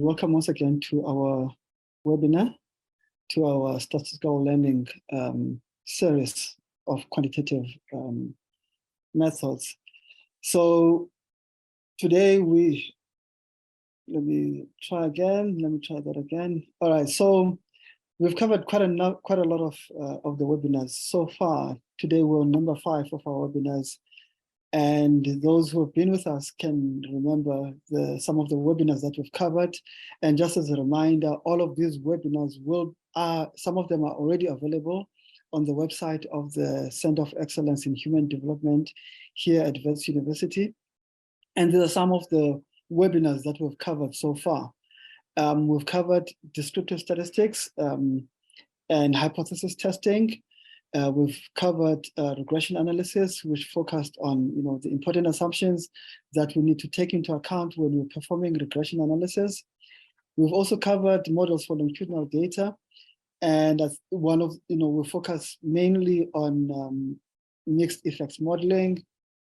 Welcome once again to our webinar, to our statistical learning series of quantitative methods. So today let me try that again. All right, so we've covered quite a lot of the webinars so far. Today we're on number 5 of our webinars. And those who have been with us can remember some of the webinars that we've covered. And just as a reminder, all of these webinars some of them are already available on the website of the Center of Excellence in Human Development here at Wits University. And these are some of the webinars that we've covered so far. We've covered descriptive statistics and hypothesis testing. We've covered regression analysis, which focused on the important assumptions that we need to take into account when we're performing regression analysis. We've also covered models for longitudinal data, and as one of we focus mainly on mixed effects modeling,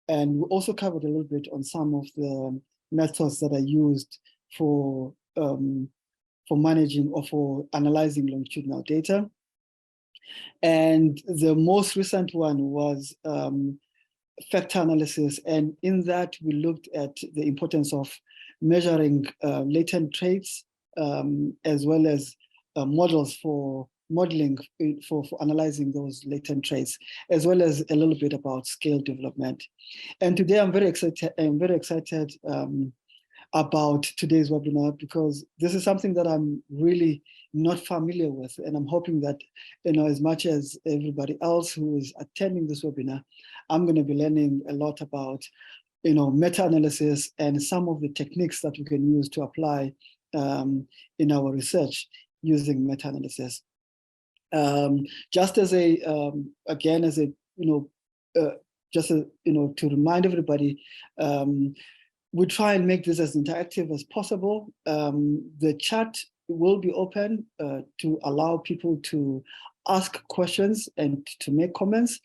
and we also covered a little bit on some of the methods that are used for managing or for analyzing longitudinal data. And the most recent one was factor analysis. And in that, we looked at the importance of measuring latent traits, as well as models for modeling for analyzing those latent traits, as well as a little bit about scale development. And today I'm very excited about today's webinar, because this is something that I'm really not familiar with. And I'm hoping that, as much as everybody else who is attending this webinar, I'm going to be learning a lot about, meta-analysis and some of the techniques that we can use to apply in our research using meta-analysis. Just as to remind everybody, we try and make this as interactive as possible. The chat will be open to allow people to ask questions and to make comments.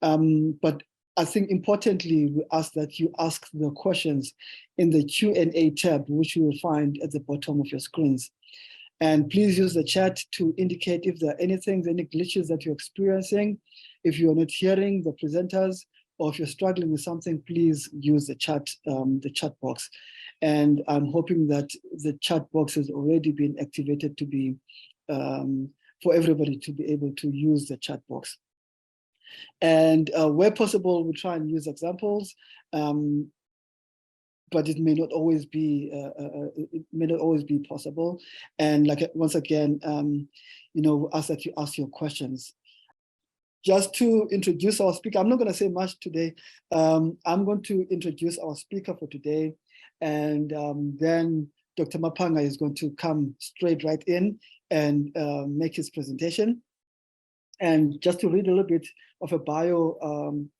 But I think importantly, we ask that you ask the questions in the Q&A tab, which you will find at the bottom of your screens. And please use the chat to indicate if there are any glitches that you're experiencing. If you're not hearing the presenters, or if you're struggling with something, please use the chat box. And I'm hoping that the chat box has already been activated to be for everybody to be able to use the chat box. And where possible, we try and use examples, but it may not always be possible. And once again, ask that you ask your questions. Just to introduce our speaker, I'm not going to say much today. I'm going to introduce our speaker for today, and then Dr. Mapanga is going to come straight right in and make his presentation. And just to read a little bit of a bio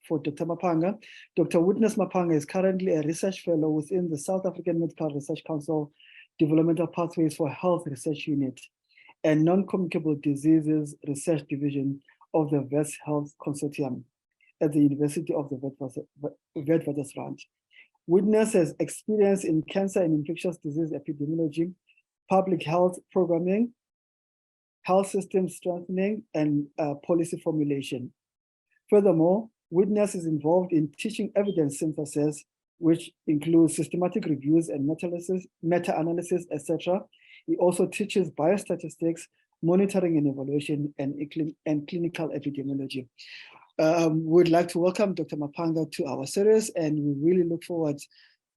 for Dr. Mapanga. Dr. Witness Mapanga is currently a research fellow within the South African Medical Research Council Developmental Pathways for Health Research Unit and Non-Communicable Diseases Research Division of the West Health Consortium at the University of the Witwatersrand. Witness has experience in cancer and infectious disease epidemiology, public health programming, health system strengthening, and policy formulation. Furthermore, Witness is involved in teaching evidence synthesis, which includes systematic reviews and meta-analysis, etc. He also teaches biostatistics, monitoring and evaluation, and clinical epidemiology. We'd like to welcome Dr. Mapanga to our series, and we really look forward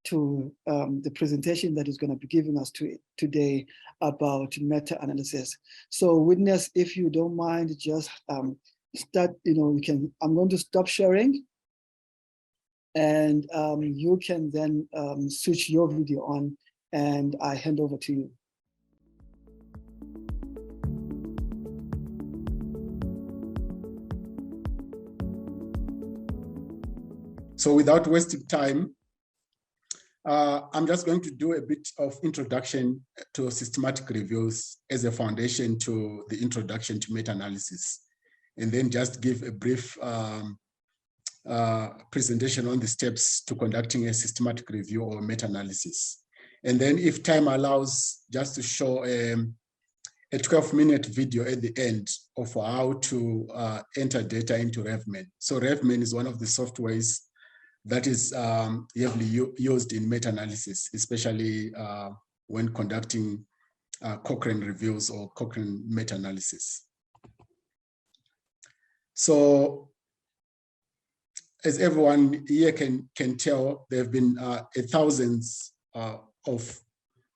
to the presentation that is going to be giving us today about meta-analysis. So Witness, if you don't mind, just start, I'm going to stop sharing, and you can then switch your video on, and I hand over to you. So without wasting time, I'm just going to do a bit of introduction to systematic reviews as a foundation to the introduction to meta-analysis, and then just give a brief presentation on the steps to conducting a systematic review or meta-analysis. And then if time allows, just to show a 12-minute video at the end of how to enter data into RevMan. So RevMan is one of the softwares that is heavily used in meta-analysis, especially when conducting Cochrane reviews or Cochrane meta-analysis. So as everyone here can tell, there have been thousands of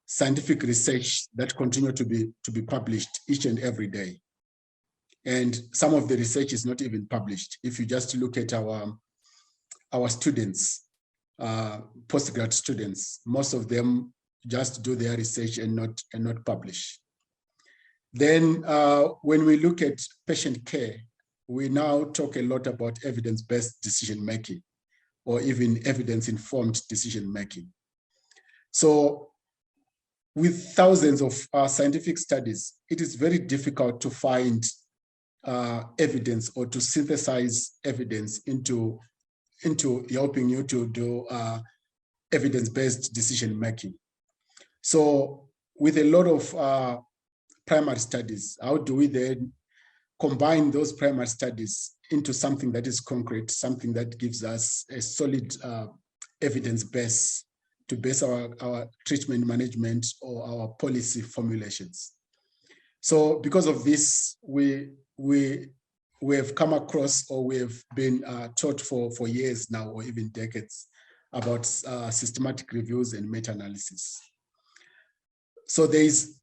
scientific research that continue to be published each and every day. And some of the research is not even published. If you just look at our students, postgrad students, most of them just do their research and not publish. Then when we look at patient care, we now talk a lot about evidence-based decision-making or even evidence-informed decision-making. So with thousands of scientific studies, it is very difficult to find evidence or to synthesize evidence into helping you to do evidence-based decision-making. So with a lot of primary studies, how do we then combine those primary studies into something that is concrete, something that gives us a solid evidence base to base our treatment management or our policy formulations? So because of this, we have come across, or we have been taught for years now, or even decades, about systematic reviews and meta-analysis. So there's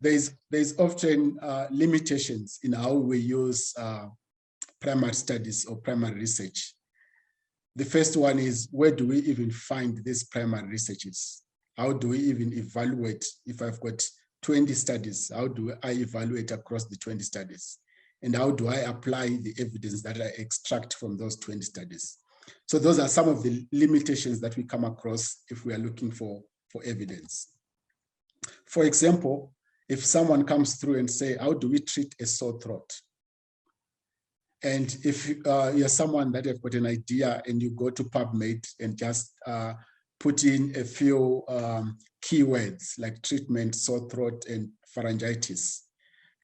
often limitations in how we use primary studies or primary research. The first one is, where do we even find these primary researches? How do we even evaluate? If I've got 20 studies, how do I evaluate across the 20 studies? And how do I apply the evidence that I extract from those 20 studies? So those are some of the limitations that we come across if we are looking for evidence. For example, if someone comes through and say, how do we treat a sore throat? And if you're someone that have got an idea and you go to PubMed and just put in a few keywords like treatment, sore throat, and pharyngitis,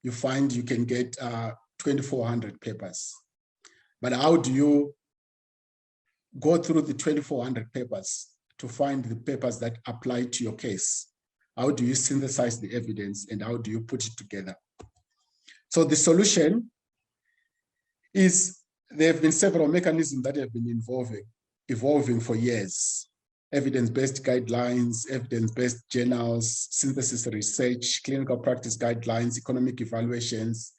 you find you can get 2,400 papers. But how do you go through the 2,400 papers to find the papers that apply to your case? How do you synthesize the evidence, and how do you put it together? So the solution is, there have been several mechanisms that have been evolving for years. Evidence-based guidelines, evidence-based journals, synthesis research, clinical practice guidelines, economic evaluations,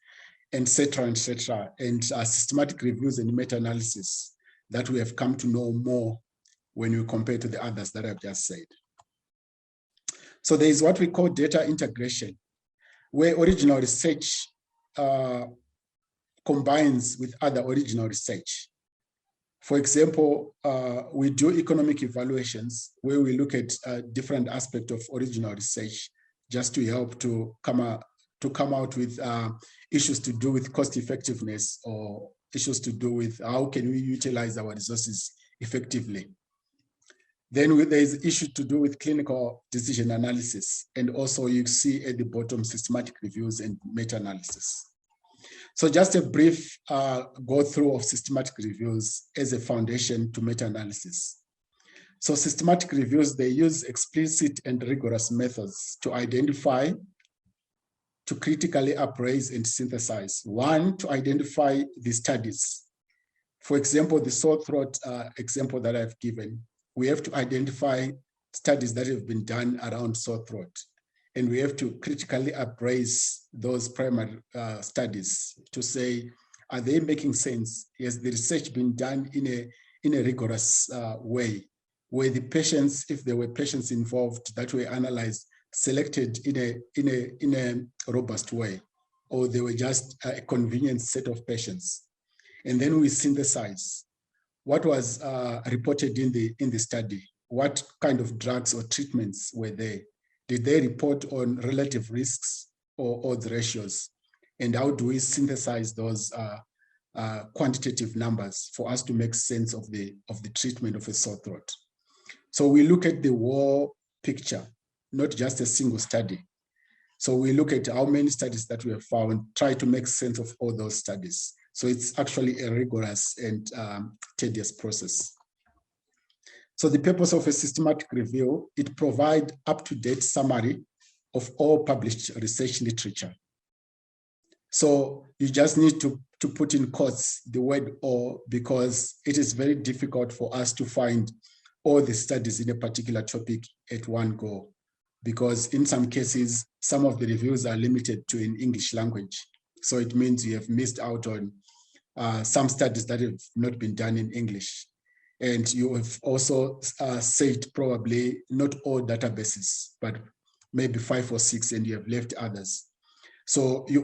etc., and systematic reviews and meta-analysis that we have come to know more when we compare to the others that I've just said. So there is what we call data integration, where original research combines with other original research. For example, we do economic evaluations where we look at different aspects of original research just to help to come out with issues to do with cost effectiveness, or issues to do with how can we utilize our resources effectively. Then there is issue to do with clinical decision analysis, and also you see at the bottom systematic reviews and meta-analysis. So just a brief go through of systematic reviews as a foundation to meta-analysis. So systematic reviews, they use explicit and rigorous methods to identify, to critically appraise and synthesize. One, to identify the studies. For example, the sore throat example that I've given, we have to identify studies that have been done around sore throat. And we have to critically appraise those primary studies to say, are they making sense? Has the research been done in a rigorous way, where the patients, if there were patients involved that were analyzed, selected in a robust way, or they were just a convenient set of patients? And then we synthesize what was reported in the study. What kind of drugs or treatments were there? Did they report on relative risks or odds ratios? And how do we synthesize those quantitative numbers for us to make sense of the treatment of a sore throat? So we look at the whole picture not just a single study. So we look at how many studies that we have found, try to make sense of all those studies. So it's actually a rigorous and tedious process. So the purpose of a systematic review, it provides up-to-date summary of all published research literature. So you just need to put in quotes the word "or" because it is very difficult for us to find all the studies in a particular topic at one go. Because in some cases, some of the reviews are limited to in English language. So it means you have missed out on some studies that have not been done in English. And you have also said probably not all databases, but maybe 5 or 6, and you have left others. So you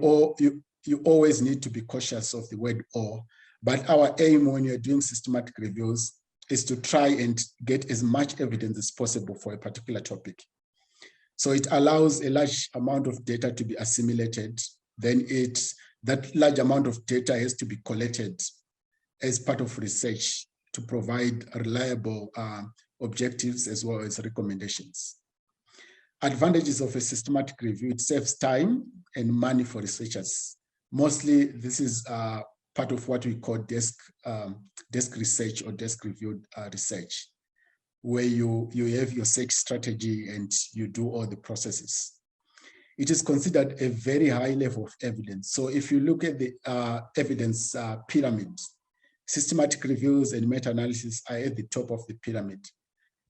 always need to be cautious of the word "or." But our aim when you're doing systematic reviews is to try and get as much evidence as possible for a particular topic. So it allows a large amount of data to be assimilated. Then that large amount of data has to be collected as part of research to provide reliable objectives as well as recommendations. Advantages of a systematic review: it saves time and money for researchers. Mostly this is part of what we call desk research or desk reviewed research, where you have your search strategy and you do all the processes. It is considered a very high level of evidence. So if you look at the evidence pyramid, systematic reviews and meta-analysis are at the top of the pyramid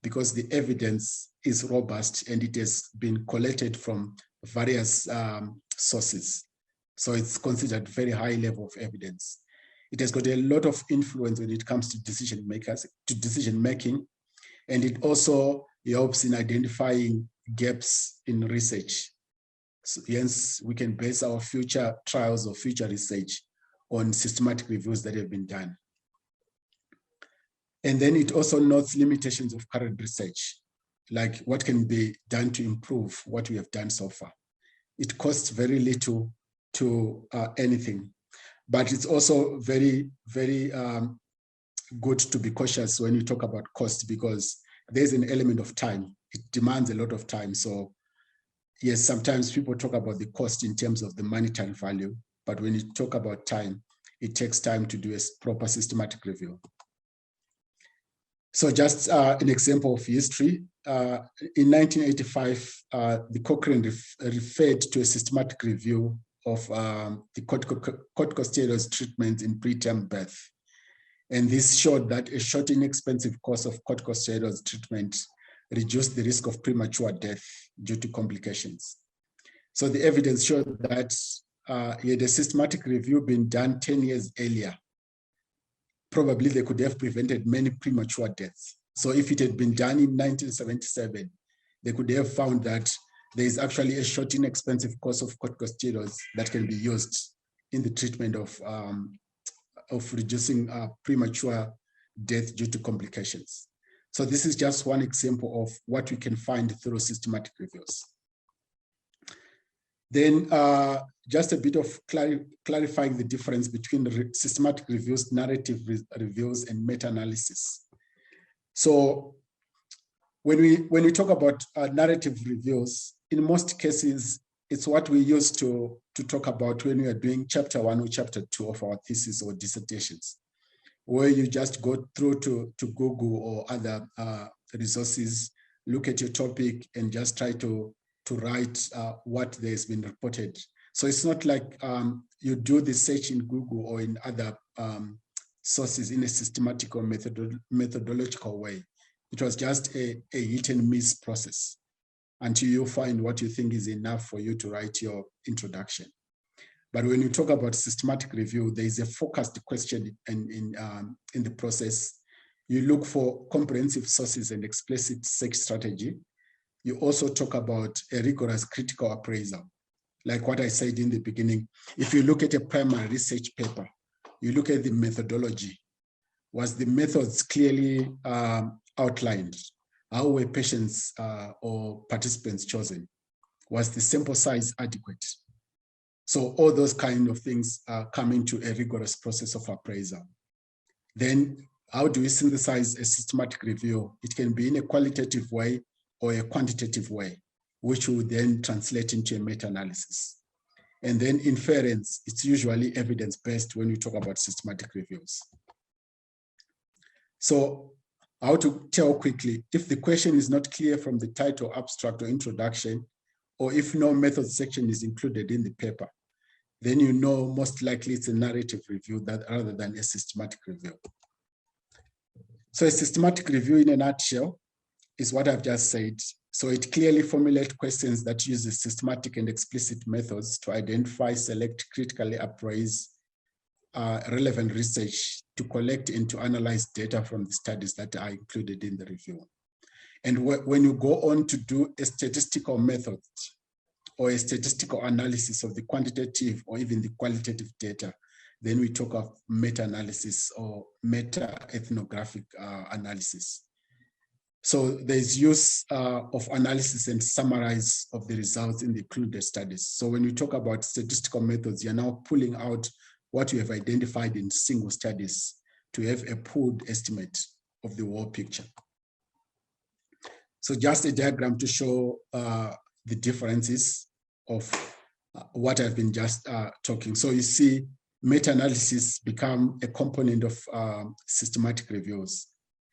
because the evidence is robust and it has been collected from various sources. So it's considered very high level of evidence. It has got a lot of influence when it comes to decision making, and it also helps in identifying gaps in research. So hence, we can base our future trials or future research on systematic reviews that have been done. And then it also notes limitations of current research, like what can be done to improve what we have done so far. It costs very little to anything, but it's also very, very good to be cautious when you talk about cost, because there's an element of time. It demands a lot of time. So yes, sometimes people talk about the cost in terms of the monetary value, but when you talk about time, it takes time to do a proper systematic review. So just an example of history. In 1985, the Cochrane referred to a systematic review of the corticosteroid treatment in preterm birth. And this showed that a short, inexpensive course of corticosteroid treatment reduced the risk of premature death due to complications. So the evidence showed that had a systematic review been done 10 years earlier, probably they could have prevented many premature deaths. So if it had been done in 1977, they could have found that there is actually a short, inexpensive course of corticosteroids that can be used in the treatment of reducing premature death due to complications. So this is just one example of what we can find through systematic reviews. Then just a bit of clarifying the difference between systematic reviews, narrative reviews, and meta-analysis. So when we talk about narrative reviews, in most cases, it's what we use to talk about when we are doing chapter 1 or chapter 2 of our thesis or dissertations, where you just go through to Google or other resources, look at your topic, and just try to write what there's been reported. So it's not like you do the search in Google or in other sources in a systematic or methodological way. It was just a hit and miss process until you find what you think is enough for you to write your introduction. But when you talk about systematic review, there is a focused question in the process. You look for comprehensive sources and explicit search strategy. You also talk about a rigorous critical appraisal. Like what I said in the beginning, if you look at a primary research paper, you look at the methodology. Was the methods clearly outlined? How were patients or participants chosen? Was the sample size adequate? So all those kind of things come into a rigorous process of appraisal. Then how do we synthesize a systematic review? It can be in a qualitative way or a quantitative way. which will then translate into a meta-analysis. And then inference, it's usually evidence-based when we talk about systematic reviews. So how to tell quickly, if the question is not clear from the title, abstract, or introduction, or if no method section is included in the paper, then you know most likely it's a narrative review rather than a systematic review. So a systematic review in a nutshell is what I've just said. So it clearly formulates questions that use systematic and explicit methods to identify, select, critically appraise relevant research, to collect and to analyze data from the studies that are included in the review. And when you go on to do a statistical method or a statistical analysis of the quantitative or even the qualitative data, then we talk of meta-analysis or meta-ethnographic analysis. So there's use of analysis and summarize of the results in the included studies. So when we talk about statistical methods, you're now pulling out what you have identified in single studies to have a pooled estimate of the whole picture. So just a diagram to show the differences of what I've been just talking. So you see meta-analysis become a component of systematic reviews,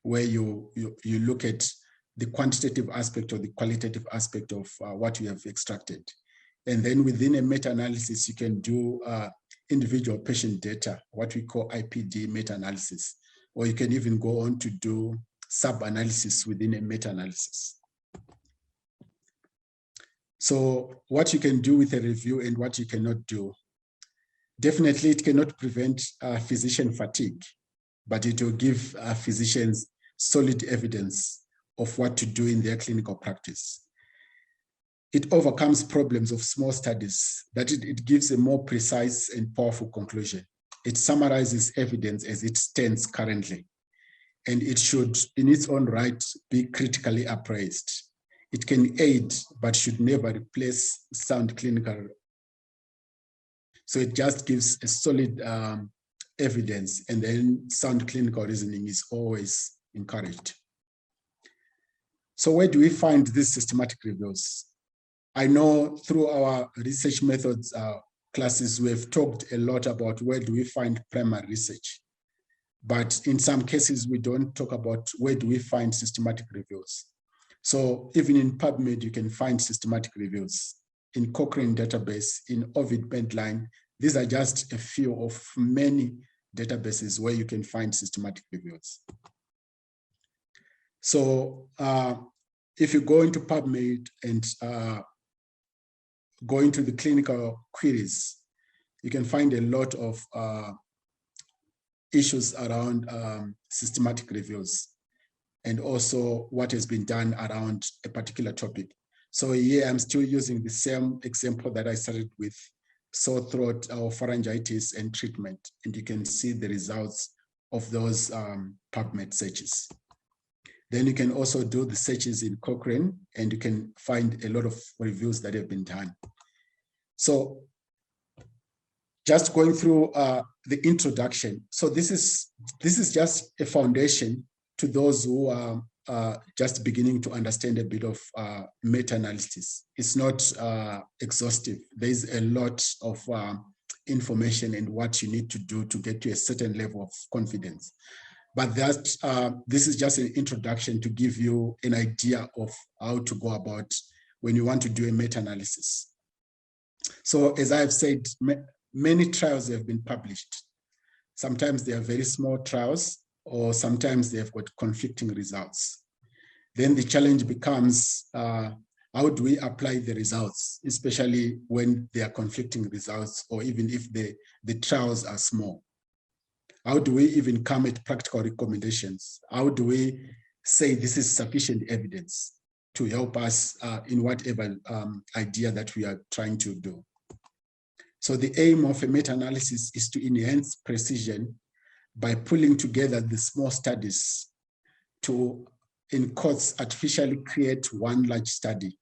where you look at the quantitative aspect or the qualitative aspect of what you have extracted. And then within a meta-analysis, you can do individual patient data, what we call IPD meta-analysis, or you can even go on to do sub-analysis within a meta-analysis. So what you can do with a review and what you cannot do. Definitely, it cannot prevent physician fatigue, but it will give physicians solid evidence of what to do in their clinical practice. It overcomes problems of small studies, that it gives a more precise and powerful conclusion. It summarizes evidence as it stands currently, and it should, in its own right, be critically appraised. It can aid, but should never replace sound clinical. So it just gives a solid evidence, and then sound clinical reasoning is always encouraged. So where do we find these systematic reviews? I know through our research methods classes, we have talked a lot about where do we find primary research. But in some cases, we don't talk about where do we find systematic reviews. So even in PubMed, you can find systematic reviews. In Cochrane database, in Ovid Medline, these are just a few of many databases where you can find systematic reviews. So if you go into PubMed and go into the clinical queries, you can find a lot of issues around systematic reviews and also what has been done around a particular topic. So here I'm still using the same example that I started with, sore throat or pharyngitis and treatment, and you can see the results of those PubMed searches. Then you can also do the searches in Cochrane, and you can find a lot of reviews that have been done. So just going through the introduction. So this is just a foundation to those who are just beginning to understand a bit of meta-analysis. It's not exhaustive. There's a lot of information and what you need to do to get to a certain level of confidence. But this is just an introduction to give you an idea of how to go about when you want to do a meta-analysis. So as I've said, many trials have been published. Sometimes they are very small trials, or sometimes they have got conflicting results. Then the challenge becomes, how do we apply the results, especially when they are conflicting results, or even if the trials are small? How do we even come at practical recommendations? How do we say this is sufficient evidence to help us in whatever idea that we are trying to do? So the aim of a meta-analysis is to enhance precision by pulling together the small studies to, in quotes, artificially create one large study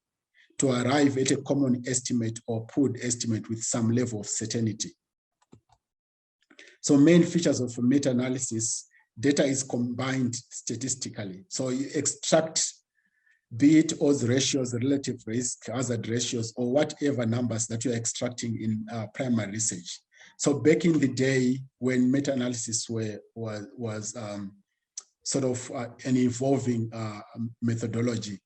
to arrive at a common estimate or pooled estimate with some level of certainty. So main features of a meta-analysis, data is combined statistically. So you extract be it odds ratios, relative risk, hazard ratios, or whatever numbers that you're extracting in primary research. So back in the day when meta-analysis was sort of an evolving methodology,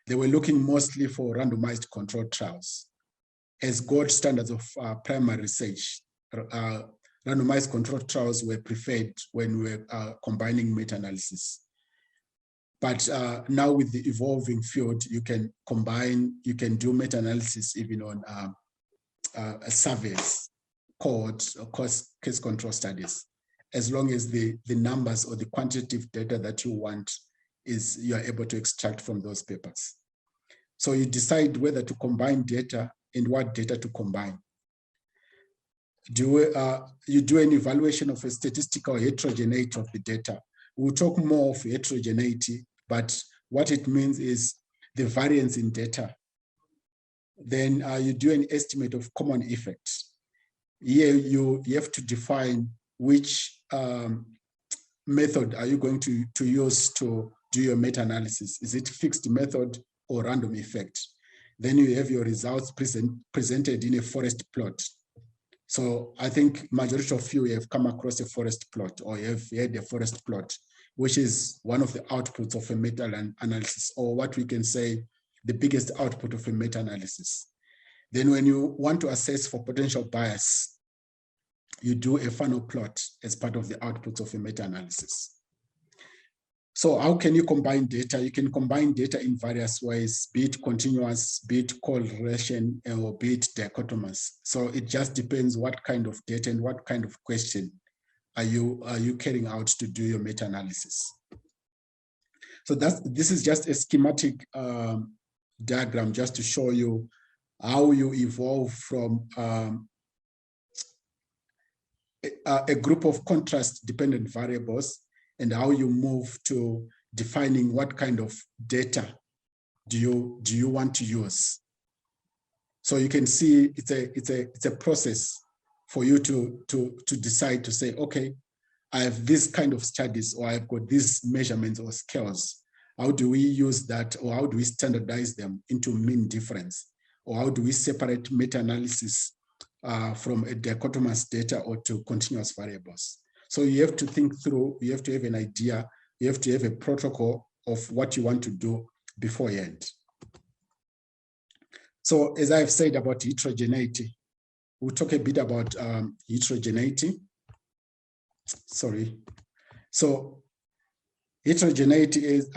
they were looking mostly for randomized controlled trials as gold standards of primary research. Randomized controlled trials were preferred when we were combining meta-analysis. But now with the evolving field, you can do meta-analysis even on surveys, cohorts, or case control studies, as long as the numbers or the quantitative data that you want you are able to extract from those papers. So you decide whether to combine data and what data to combine. You do an evaluation of a statistical heterogeneity of the data. We'll talk more of heterogeneity, but what it means is the variance in data. Then you do an estimate of common effects. Here you have to define which method are you going to use to do your meta-analysis. Is it fixed method or random effect? Then you have your results presented in a forest plot. So I think majority of you have come across a forest plot or have had a forest plot, which is one of the outputs of a meta-analysis, or what we can say the biggest output of a meta-analysis. Then when you want to assess for potential bias, you do a funnel plot as part of the outputs of a meta-analysis. So how can you combine data? You can combine data in various ways, be it continuous, be it correlation, or be it dichotomous. So it just depends what kind of data and what kind of question are you carrying out to do your meta-analysis. So this is just a schematic diagram just to show you how you evolve from a group of contrast-dependent variables and how you move to defining what kind of data do you want to use. So you can see it's a process for you to decide to say, okay, I have this kind of studies, or I've got these measurements or scales. How do we use that, or how do we standardize them into mean difference? Or how do we separate meta-analysis from a dichotomous data or to continuous variables? So you have to think through, you have to have an idea, you have to have a protocol of what you want to do beforehand. So as I've said about heterogeneity, we'll talk a bit about heterogeneity. Sorry. So heterogeneity is,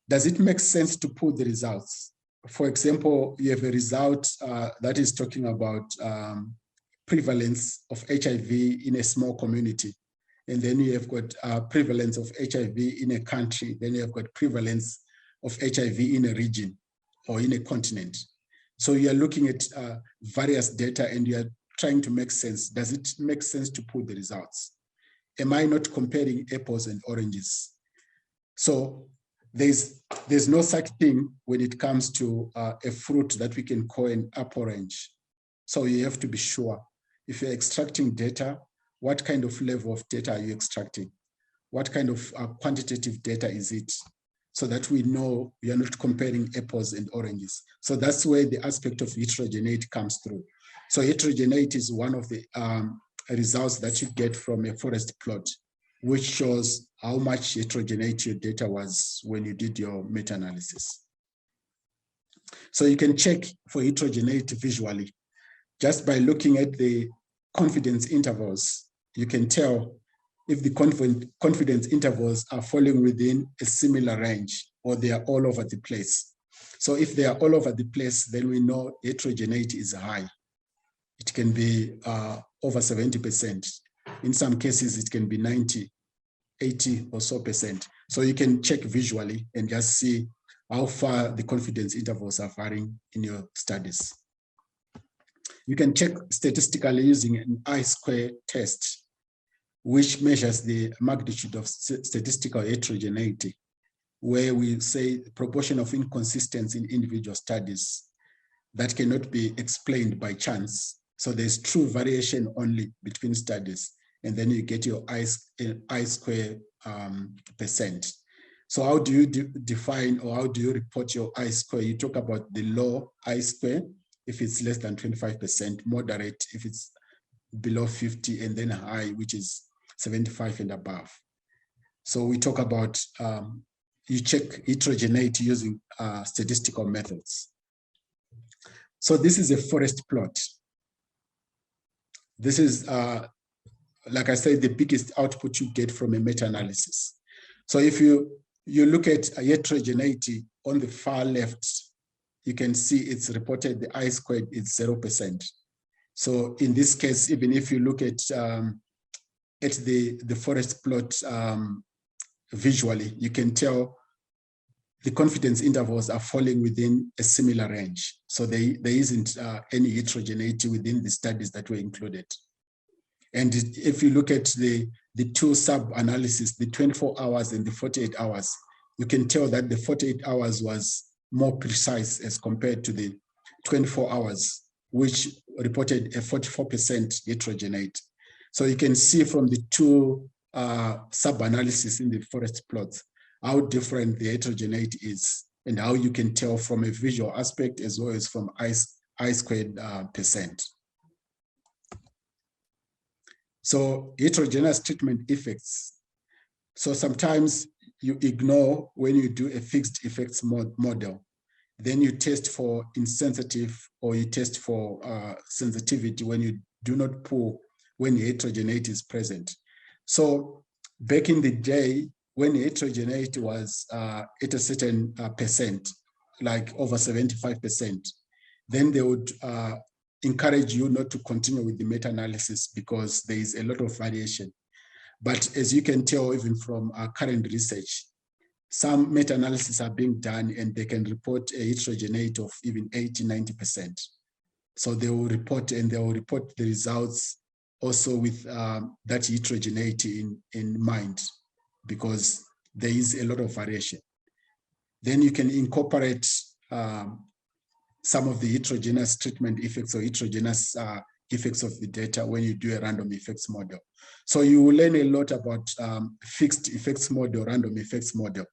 does it make sense to pull the results? For example, you have a result that is talking about prevalence of HIV in a small community. And then you have got prevalence of HIV in a country. Then you have got prevalence of HIV in a region or in a continent. So you are looking at various data and you are trying to make sense. Does it make sense to pull the results? Am I not comparing apples and oranges? So there's no such thing when it comes to a fruit that we can call an apple orange. So you have to be sure. If you're extracting data, what kind of level of data are you extracting? What kind of quantitative data is it? So that we know we are not comparing apples and oranges. So that's where the aspect of heterogeneity comes through. So heterogeneity is one of the results that you get from a forest plot, which shows how much heterogeneity your data was when you did your meta-analysis. So you can check for heterogeneity visually. Just by looking at the confidence intervals, you can tell if the confidence intervals are falling within a similar range or they are all over the place. So if they are all over the place, then we know heterogeneity is high. It can be over 70%. In some cases, it can be 90, 80 or so %. So you can check visually and just see how far the confidence intervals are varying in your studies. You can check statistically using an I-square test, which measures the magnitude of statistical heterogeneity, where we say the proportion of inconsistency in individual studies that cannot be explained by chance. So there's true variation only between studies, and then you get your I-square %. So how do you define, or how do you report your I-square? You talk about the low I-square if it's less than 25%, moderate if it's below 50, and then high, which is 75 and above. So we talk about, you check heterogeneity using statistical methods. So this is a forest plot. This is, like I said, the biggest output you get from a meta-analysis. So if you look at heterogeneity on the far left, you can see it's reported the I-squared is 0%. So in this case, even if you look at the forest plot visually, you can tell the confidence intervals are falling within a similar range. So there isn't any heterogeneity within the studies that were included. And if you look at the two sub-analyses, the 24 hours and the 48 hours, you can tell that the 48 hours was more precise as compared to the 24 hours, which reported a 44% heterogeneity. So you can see from the two sub-analyses in the forest plots how different the heterogeneity is, and how you can tell from a visual aspect as well as from I-squared percent. So heterogeneous treatment effects. So sometimes you ignore when you do a fixed effects model. Then you test for insensitive, or you test for sensitivity when you do not pull when heterogeneity is present. So back in the day, when heterogeneity was at a certain percent, like over 75%, then they would encourage you not to continue with the meta-analysis because there is a lot of variation. But as you can tell, even from our current research, some meta-analyses are being done and they can report a heterogeneity of even 80, 90%. So they will report, and they will report the results also with that heterogeneity in mind, because there is a lot of variation. Then you can incorporate some of the heterogeneous treatment effects or heterogeneous effects of the data when you do a random effects model. So you will learn a lot about fixed effects model, random effects model.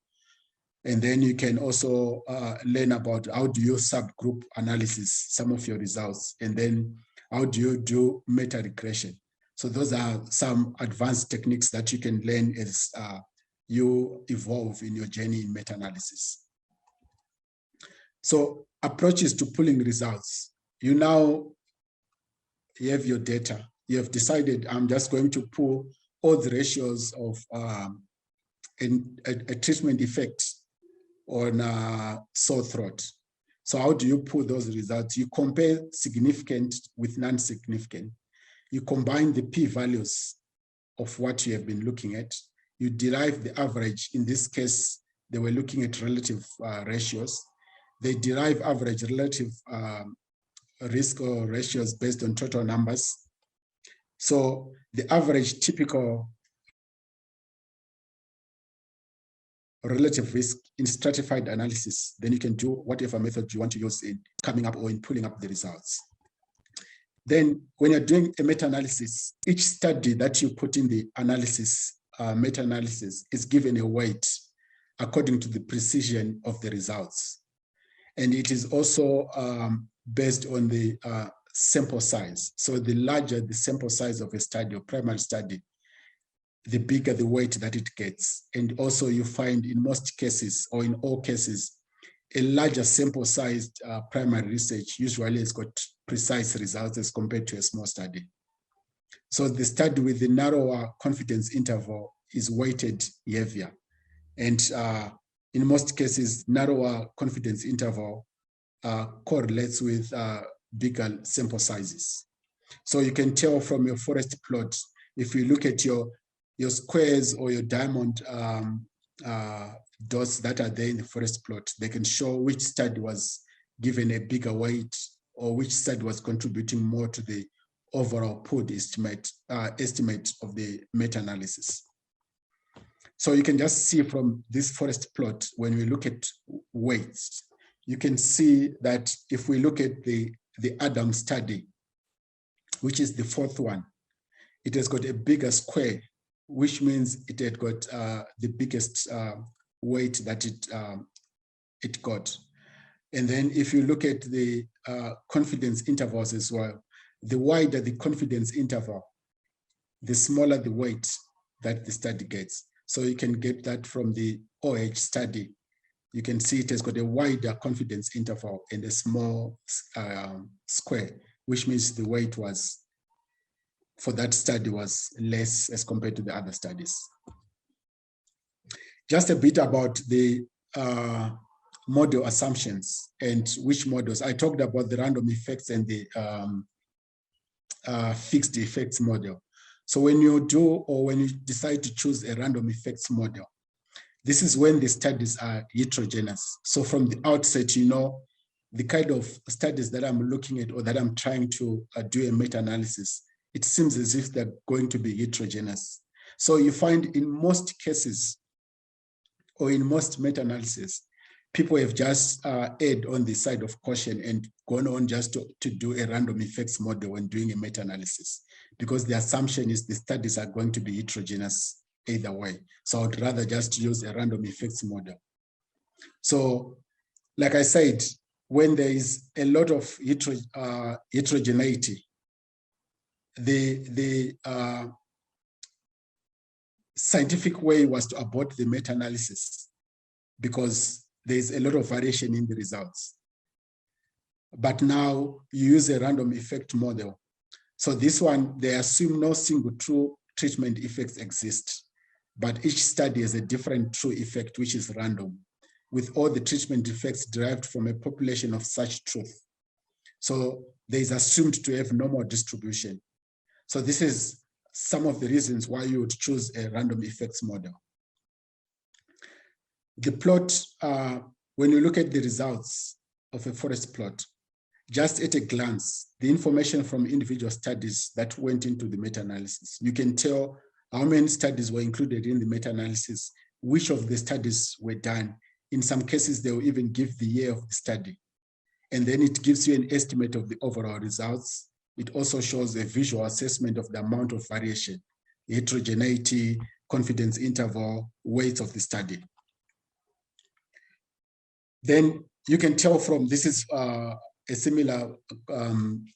And then you can also learn about how do you subgroup analysis, some of your results, and then how do you do meta-regression. So those are some advanced techniques that you can learn as you evolve in your journey in meta-analysis. So approaches to pulling results. You have your data. You have decided, I'm just going to pull all the ratios of a treatment effect on sore throat. So how do you pull those results? You compare significant with non-significant. You combine the p-values of what you have been looking at. You derive the average. In this case, they were looking at relative ratios. They derive average relative risk or ratios based on total numbers. So the average typical relative risk in stratified analysis, then you can do whatever method you want to use in coming up or in pulling up the results. Then when you're doing a meta-analysis, each study that you put in the analysis, meta-analysis, is given a weight according to the precision of the results. And it is also based on the sample size. So the larger the sample size of a study or primary study, the bigger the weight that it gets. And also you find in most cases, or in all cases, a larger sample sized primary research usually has got precise results as compared to a small study. So the study with the narrower confidence interval is weighted heavier. And in most cases, narrower confidence interval correlates with bigger sample sizes. So you can tell from your forest plot, if you look at your squares or your diamond dots that are there in the forest plot, they can show which study was given a bigger weight or which study was contributing more to the overall pooled estimate of the meta-analysis. So you can just see from this forest plot, when we look at weights, you can see that if we look at the Adam study, which is the fourth one, it has got a bigger square, which means it had got the biggest weight that it got. And then if you look at the confidence intervals as well, the wider the confidence interval, the smaller the weight that the study gets. So you can get that from the OH study. You can see it has got a wider confidence interval and a small square, which means the weight was, for that study, was less as compared to the other studies. Just a bit about the model assumptions and which models. I talked about the random effects and the fixed effects model. So when you do, or when you decide to choose a random effects model, this is when the studies are heterogeneous. So from the outset, you know, the kind of studies that I'm looking at or that I'm trying to do a meta-analysis, it seems as if they're going to be heterogeneous. So you find in most cases, or in most meta-analysis, people have just erred on the side of caution and gone on just to do a random effects model when doing a meta-analysis, because the assumption is the studies are going to be heterogeneous either way. So I'd rather just use a random effects model. So like I said, when there is a lot of heterogeneity, the scientific way was to abort the meta-analysis because there's a lot of variation in the results. But now you use a random effect model. So this one, they assume no single true treatment effects exist, but each study has a different true effect, which is random, with all the treatment effects derived from a population of such truth. So there is assumed to have normal distribution. So this is some of the reasons why you would choose a random effects model. The plot, when you look at the results of a forest plot, just at a glance, the information from individual studies that went into the meta-analysis, you can tell how many studies were included in the meta-analysis, which of the studies were done. In some cases, they will even give the year of the study. And then it gives you an estimate of the overall results. It also shows a visual assessment of the amount of variation, heterogeneity, confidence interval, weight of the study. Then you can tell from, this is a similar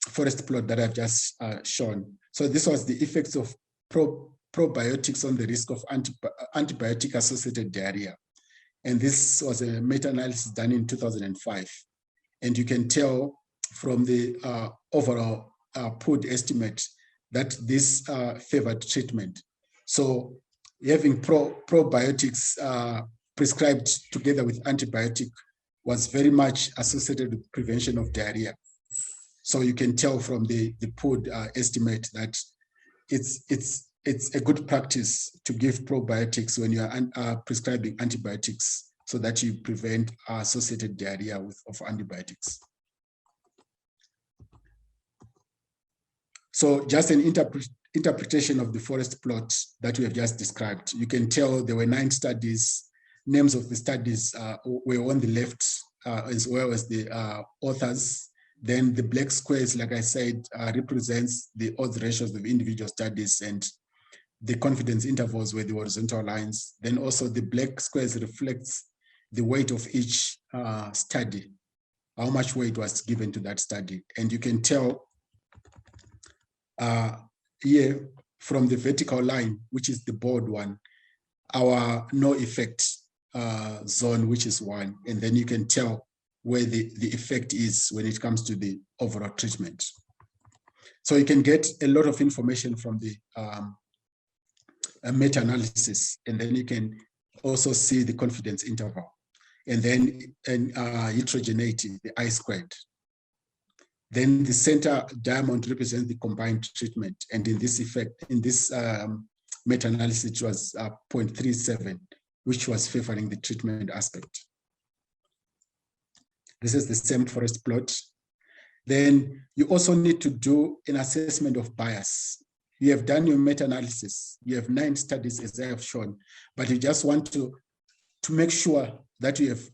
forest plot that I've just shown. So this was the effects of probiotics on the risk of antibiotic-associated diarrhea. And this was a meta-analysis done in 2005. And you can tell from the overall pooled estimate that this favored treatment. So having probiotics prescribed together with antibiotic was very much associated with prevention of diarrhea. So you can tell from the pooled estimate that it's a good practice to give probiotics when you are prescribing antibiotics so that you prevent associated diarrhea of antibiotics. So just an interpretation of the forest plot that we have just described. You can tell there were 9 studies. Names of the studies were on the left, as well as the authors. Then the black squares, like I said, represents the odds ratios of individual studies, and the confidence intervals were the horizontal lines. Then also the black squares reflects the weight of each study, how much weight was given to that study. And you can tell here from the vertical line, which is the bold one, our no effect zone, which is 1. And then you can tell where the effect is when it comes to the overall treatment. So you can get a lot of information from the meta-analysis, and then you can also see the confidence interval, and then heterogeneity, the I-squared. Then the center diamond represents the combined treatment, and in this effect, in this meta-analysis, it was 0.37, which was favoring the treatment aspect. This is the same forest plot. Then you also need to do an assessment of bias. You have done your meta-analysis. You have 9 studies, as I have shown, but you just want to make sure that you have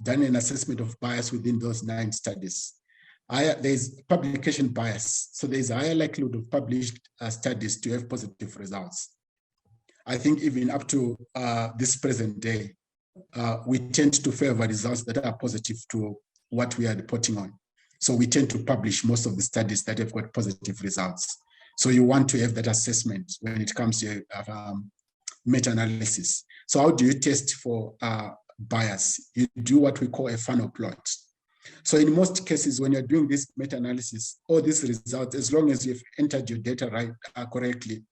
done an assessment of bias within those 9 studies. There's publication bias. So there's a higher likelihood of published studies to have positive results. I think even up to this present day, we tend to favor results that are positive to what we are reporting on. So we tend to publish most of the studies that have got positive results. So you want to have that assessment when it comes to meta-analysis. So how do you test for bias? You do what we call a funnel plot. So in most cases, when you're doing this meta-analysis, all these results, as long as you've entered your data right correctly,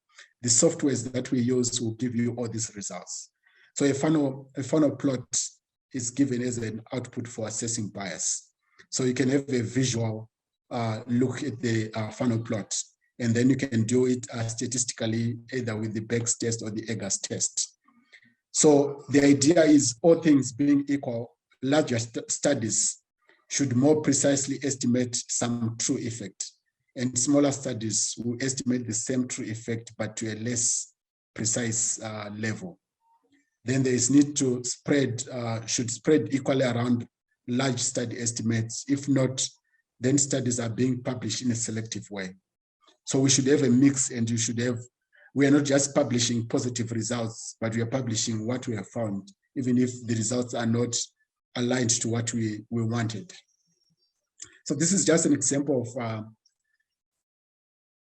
the softwares that we use will give you all these results. So a funnel plot is given as an output for assessing bias. So you can have a visual look at the funnel plot, and then you can do it statistically, either with the Beck's test or the Eggers test. So the idea is, all things being equal, larger studies should more precisely estimate some true effect, and smaller studies will estimate the same true effect, but to a less precise level. Then there is need to should spread equally around large study estimates. If not, then studies are being published in a selective way. So we should have a mix, and we are not just publishing positive results, but we are publishing what we have found, even if the results are not aligned to what we wanted. So this is just an example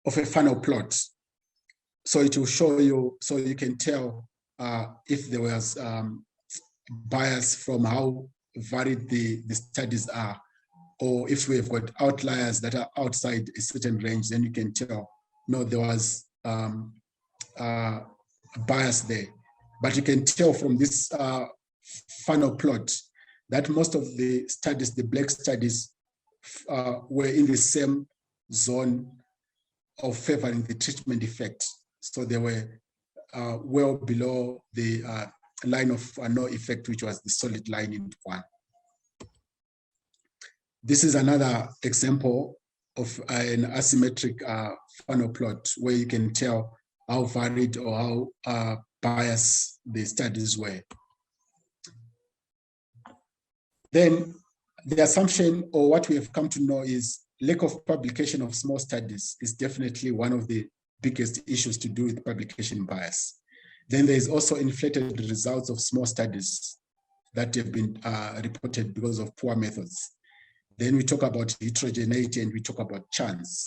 of a funnel plot. So it will show you, so you can tell if there was bias from how varied the studies are, or if we have got outliers that are outside a certain range, then you can tell, no, there was bias there. But you can tell from this funnel plot that most of the studies, the black studies, were in the same zone of favoring the treatment effect. So they were well below the line of no effect, which was the solid line in one. This is another example of an asymmetric funnel plot, where you can tell how varied or how biased the studies were. Then the assumption, or what we have come to know, is lack of publication of small studies is definitely one of the biggest issues to do with publication bias. Then there is also inflated results of small studies that have been reported because of poor methods. Then we talk about heterogeneity, and we talk about chance.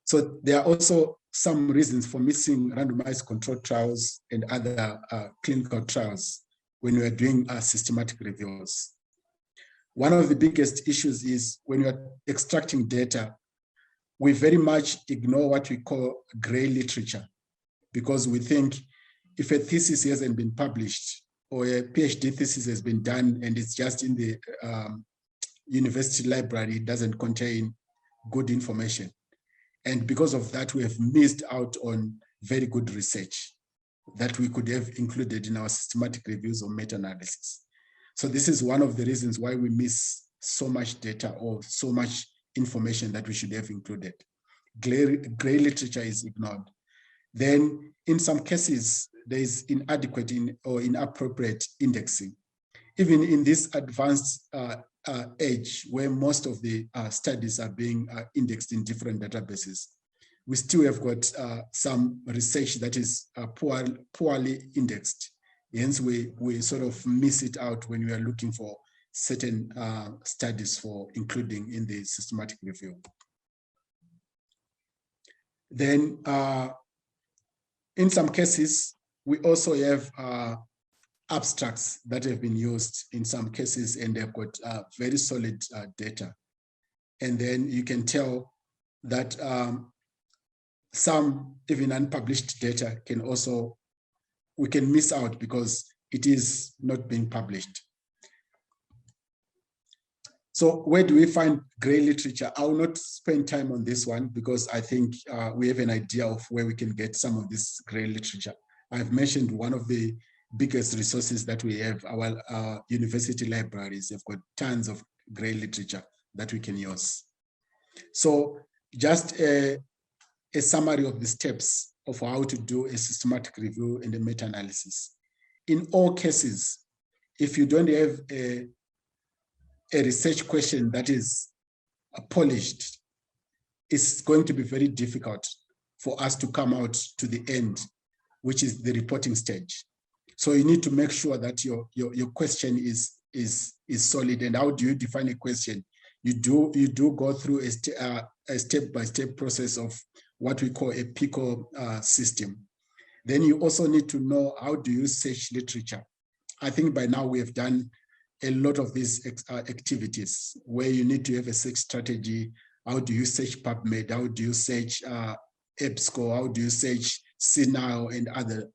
So there are also some reasons for missing randomized controlled trials and other clinical trials when we are doing systematic reviews. One of the biggest issues is when you are extracting data, we very much ignore what we call gray literature, because we think if a thesis hasn't been published, or a PhD thesis has been done and it's just in the university library, it doesn't contain good information. And because of that, we have missed out on very good research that we could have included in our systematic reviews or meta-analysis. So this is one of the reasons why we miss so much data or so much information that we should have included. Gray literature is ignored. Then in some cases, there is inadequate or inappropriate indexing. Even in this advanced age, where most of the studies are being indexed in different databases, we still have got some research that is poorly indexed. Hence, we sort of miss it out when we are looking for certain studies for including in the systematic review. Then, in some cases, we also have abstracts that have been used in some cases, and they've got very solid data. And then you can tell that some even unpublished data can also, we can miss out because it is not being published. So where do we find gray literature? I will not spend time on this one because I think we have an idea of where we can get some of this gray literature. I've mentioned one of the biggest resources that we have, our university libraries have got tons of gray literature that we can use. So just a summary of the steps of how to do a systematic review and a meta-analysis. In all cases, if you don't have a research question that is polished, it's going to be very difficult for us to come out to the end, which is the reporting stage. So you need to make sure that your question is solid. And how do you define a question? You do go through a step-by-step process of what we call a PICO system. Then you also need to know, how do you search literature? I think by now we have done a lot of these activities where you need to have a search strategy. How do you search PubMed? How do you search EBSCO? How do you search CNOW and other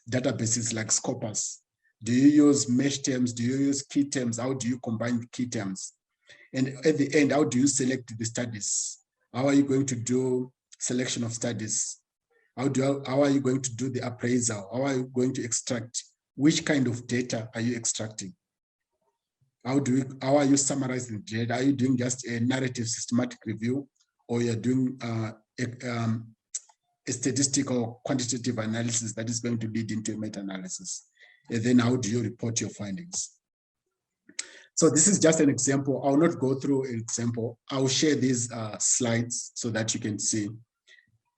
databases like Scopus? Do you use mesh terms? Do you use key terms? How do you combine key terms? And at the end, how do you select the studies? How are you going to do selection of studies? How are you going to do the appraisal? How are you going to extract? Which kind of data are you extracting? How are you summarizing the data? Are you doing just a narrative systematic review, or you're doing a statistical quantitative analysis that is going to lead into a meta-analysis? And then how do you report your findings? So this is just an example. I'll not go through an example. I'll share these slides so that you can see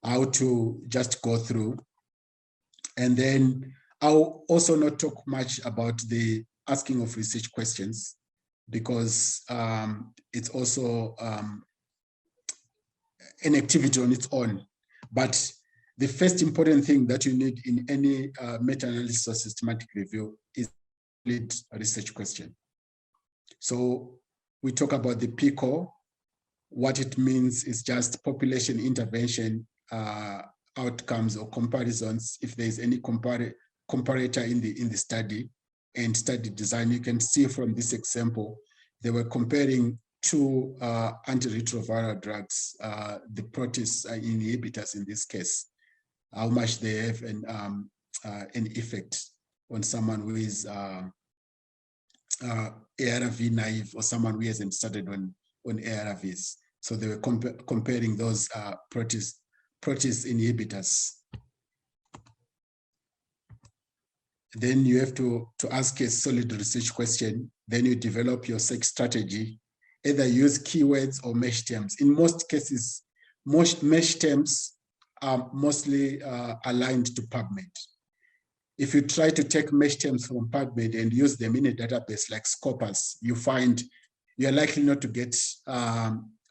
how to just go through. And then I'll also not talk much about the asking of research questions, because it's also an activity on its own. But the first important thing that you need in any meta-analysis or systematic review is a research question. So we talk about the PICO. What it means is just population intervention outcomes or comparisons. If there's any comparator in the study and study design, you can see from this example, they were comparing two antiretroviral drugs, the protease inhibitors in this case, how much they have an effect on someone who is ARV naive or someone who hasn't started on ARVs. So they were comparing those protease inhibitors. Then you have to ask a solid research question. Then you develop your search strategy, either use keywords or mesh terms. In most cases, most mesh terms are mostly aligned to PubMed. If you try to take mesh terms from PubMed and use them in a database like Scopus, you find you're likely not to get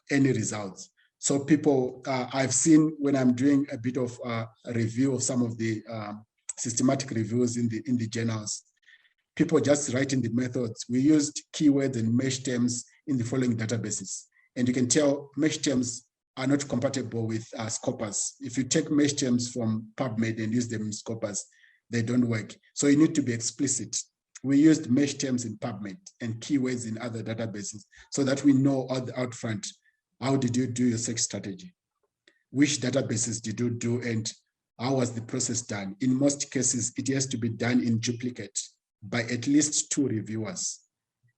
any results. So people, I've seen when I'm doing a bit of a review of some of the systematic reviews in the journals, people just write in the methods. We used keywords and mesh terms in the following databases. And you can tell mesh terms are not compatible with Scopus. If you take mesh terms from PubMed and use them in Scopus, they don't work. So you need to be explicit. We used mesh terms in PubMed and keywords in other databases so that we know out front, how did you do your search strategy? Which databases did you do, and how was the process done? In most cases, it has to be done in duplicate by at least 2 reviewers,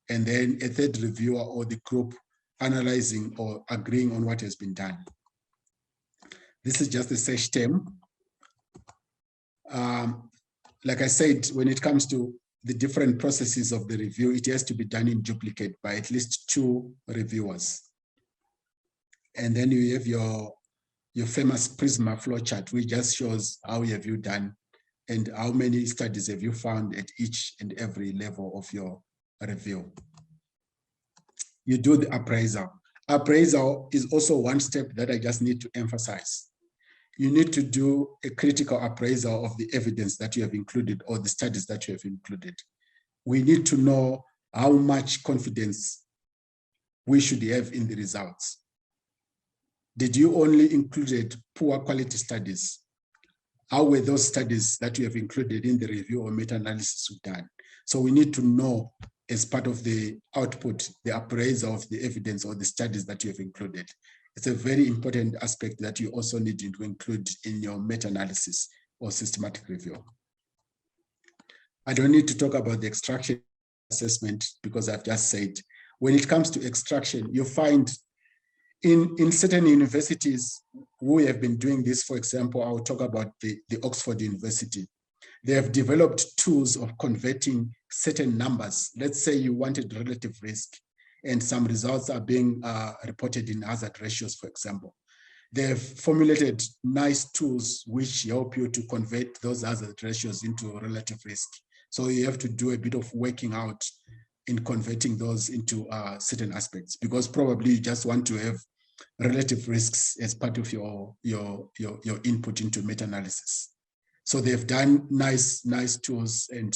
and then a 3rd reviewer or the group analyzing or agreeing on what has been done. This is just a search term. Like I said, when it comes to the different processes of the review, it has to be done in duplicate by at least 2 reviewers. And then you have your famous PRISMA flowchart, which just shows how have you done and how many studies have you found at each and every level of your review. You do the appraisal. Appraisal is also one step that I just need to emphasize. You need to do a critical appraisal of the evidence that you have included or the studies that you have included. We need to know how much confidence we should have in the results. Did you only include poor quality studies? How were those studies that you have included in the review or meta-analysis done? So we need to know, as part of the output, the appraisal of the evidence or the studies that you have included. It's a very important aspect that you also need to include in your meta-analysis or systematic review. I don't need to talk about the extraction assessment because I've just said, when it comes to extraction, you find in certain universities who have been doing this, for example, I'll talk about the Oxford University. They have developed tools of converting certain numbers. Let's say you wanted relative risk and some results are being reported in hazard ratios, for example. they've formulated nice tools which help you to convert those hazard ratios into relative risk. So you have to do a bit of working out in converting those into certain aspects, because probably you just want to have relative risks as part of your input into meta-analysis. So they've done nice tools, and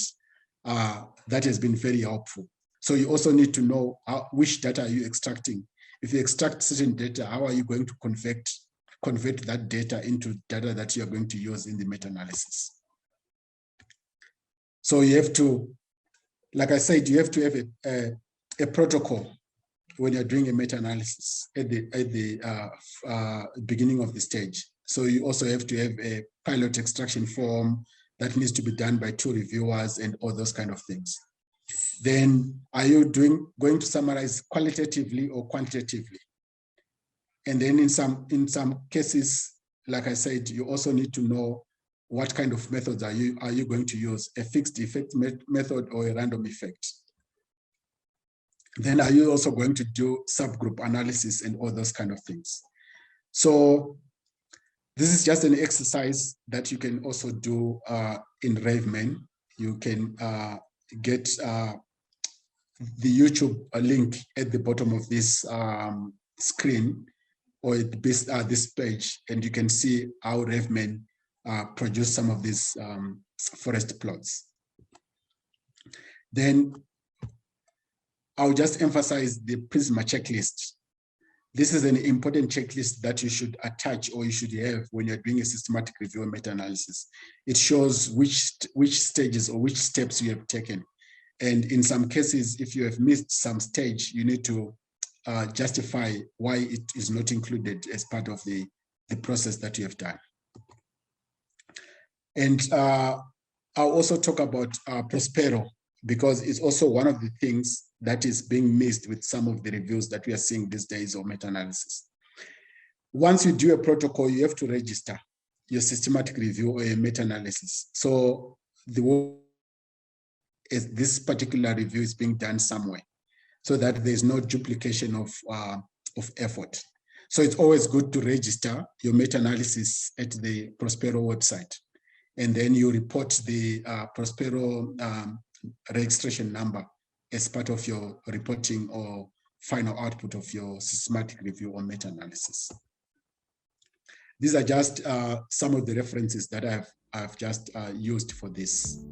that has been very helpful. So you also need to know which data are you extracting. If you extract certain data, how are you going to convert that data into data that you are going to use in the meta-analysis? So you have to, like I said, you have to have a protocol when you're doing a meta-analysis at the beginning of the stage. So you also have to have a pilot extraction form that needs to be done by 2 reviewers and all those kind of things. Then are you going to summarize qualitatively or quantitatively? And then in some cases, like I said, you also need to know what kind of methods are you going to use, a fixed effect method or a random effect. Then are you also going to do subgroup analysis and all those kind of things? So this is just an exercise that you can also do in RaveMan. You can get the YouTube link at the bottom of this screen, or at this page, and you can see how RaveMan produce some of these forest plots. Then I'll just emphasize the PRISMA checklist. This is an important checklist that you should attach, or you should have when you're doing a systematic review or meta-analysis. It shows which stages or which steps you have taken. And in some cases, if you have missed some stage, you need to justify why it is not included as part of the process that you have done. And I'll also talk about Prospero, because it's also one of the things that is being missed with some of the reviews that we are seeing these days of meta-analysis. Once you do a protocol, you have to register your systematic review or a meta-analysis. So this particular review is being done somewhere, so that there's no duplication of effort. So it's always good to register your meta-analysis at the Prospero website. And then you report the Prospero registration number as part of your reporting or final output of your systematic review or meta-analysis. These are just some of the references that I've just used for this.